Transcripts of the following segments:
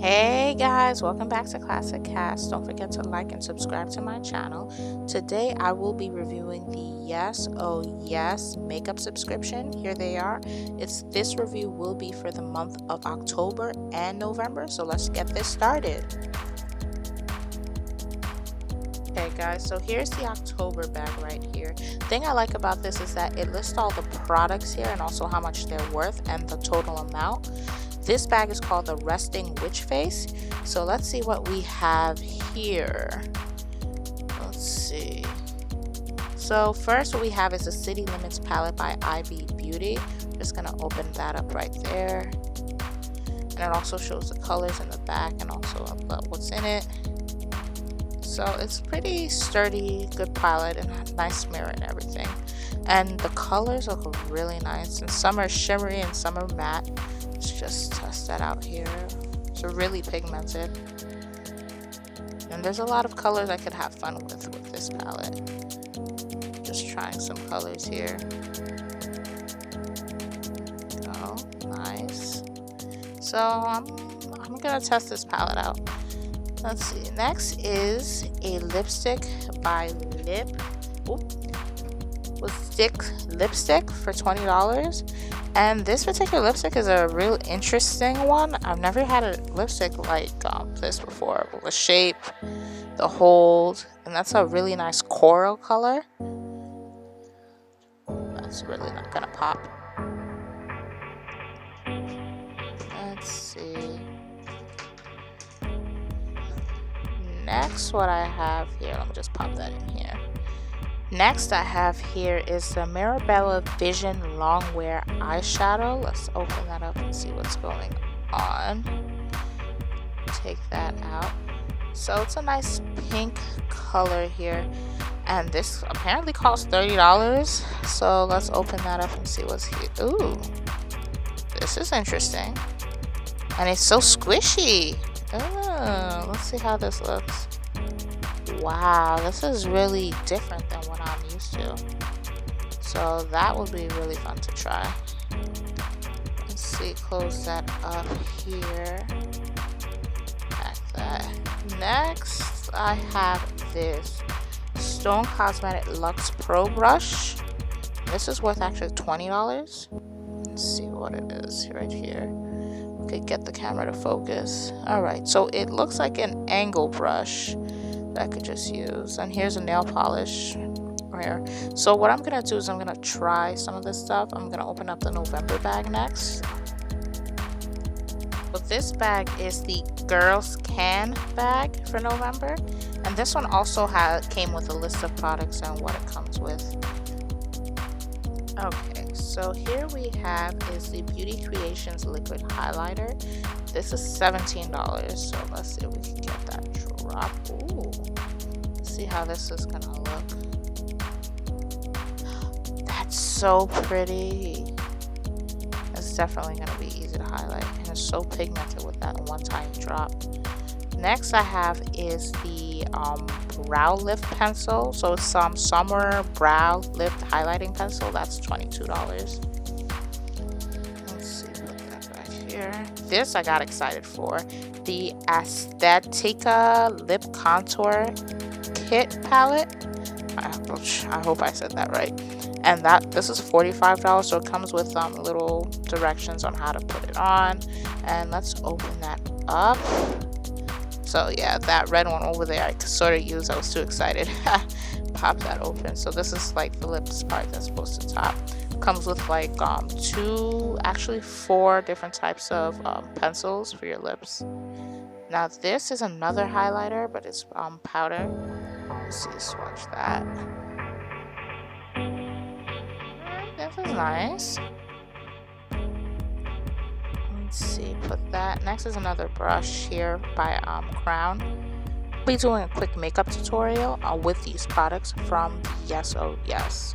Hey guys, welcome back to Klassic Kas. Don't forget to like and subscribe to my channel. Today I will be reviewing the Yes Oh Yes makeup subscription. Here they are. This review will be for the month of October and November, so let's get this started. Okay guys, so here's the October bag right here. The thing I like about this is that it lists all the products here and also how much they're worth and the total amount. This bag is called the Resting Witch Face. So let's see what we have here. Let's see. So first what we have is the City Limits palette by NCLA Beauty. I'm just gonna open that up right there. And it also shows the colors in the back and also what's in it. So it's pretty sturdy, good palette, and a nice mirror and everything. And the colors look really nice, and some are shimmery and some are matte. Let's just test that out here. It's really pigmented, and there's a lot of colors I could have fun with this palette. Just trying some colors here. Oh, nice. So I'm gonna test this palette out. Let's see. Next is a lipstick by Stick lipstick for $20. And this particular lipstick is a real interesting one. I've never had a lipstick like this before. The shape, the hold, and that's a really nice coral color. That's really not gonna pop. Let's see. Next, what I have here, let me just pop that in here. Next I have here is the Mirabella Vision Longwear Eyeshadow. Let's open that up and see what's going on. Take that out. So it's a nice pink color here. And this apparently costs $30. So let's open that up and see what's here. Ooh, this is interesting. And it's so squishy. Oh, let's see how this looks. Wow, this is really different than what I'm used to. So that would be really fun to try. Let's see, close that up here. Like that. Next, I have this Stone Cosmetic Luxe Pro Brush. This is worth actually $20. Let's see what it is right here. Okay, get the camera to focus. Alright, so it looks like an angle brush that I could just use. And here's a nail polish right here. So what I'm gonna do is I'm gonna try some of this stuff. I'm gonna open up the November bag next. But this bag is the Girls Can bag for November, and this one also came with a list of products and what it comes with. Okay, so here we have is the Beauty Creations liquid highlighter. This is $17, so let's see if we can get that drop. Ooh, let's see how this is gonna look. That's so pretty. It's definitely gonna be easy to highlight, and it's so pigmented with that one tiny drop. Next I have is the brow lift pencil. So it's some summer brow lift highlighting pencil. That's $22. Let's see, put that right here. This I got excited for. The Aesthetica lip contour kit palette. I hope I said that right. And this is $45, so it comes with little directions on how to put it on. And let's open that up. So yeah, that red one over there I sort of used. I was too excited. Pop that open. So this is like the lips part that's supposed to top. Comes with like four different types of pencils for your lips. Now this is another highlighter, but it's powder. Let's see, swatch that. This is nice. Let's see, put that. Next is another brush here by Crown. I'll be doing a quick makeup tutorial with these products from Yes Oh Yes.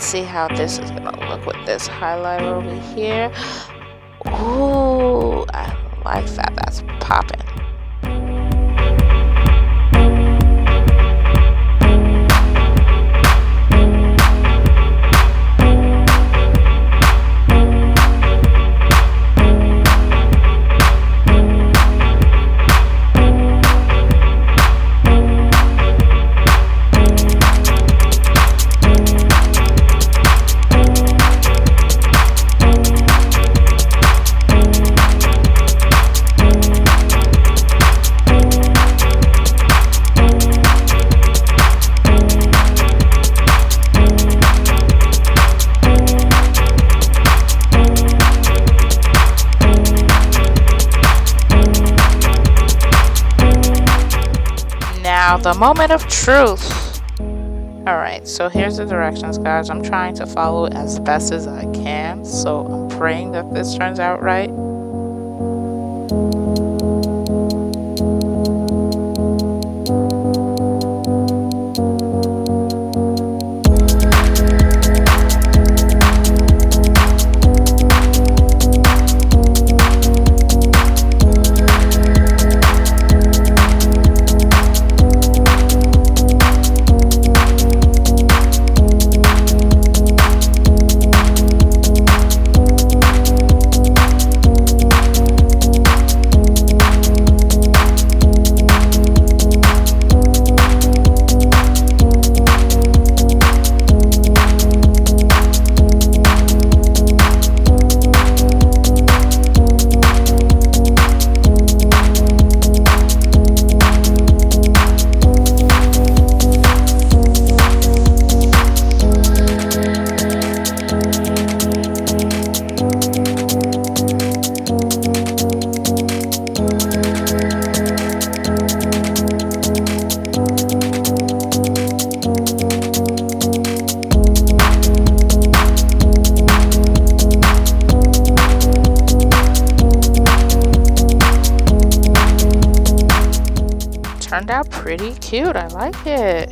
Let's see how this is gonna look with this highlighter over here. Ooh, I like that. That's popping. Now the moment of truth. Alright, so here's the directions, guys. I'm trying to follow it as best as I can, so I'm praying that this turns out right. Turned out pretty cute. I like it.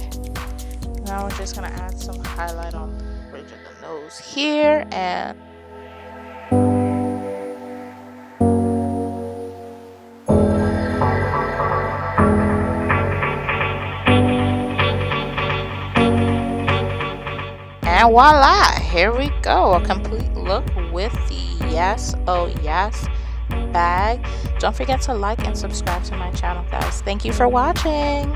Now we're just gonna add some highlight on the bridge of the nose here, and voila, here we go, a complete look with the Yes Oh Yes bag. Don't forget to like and subscribe to my channel, guys. Thank you for watching.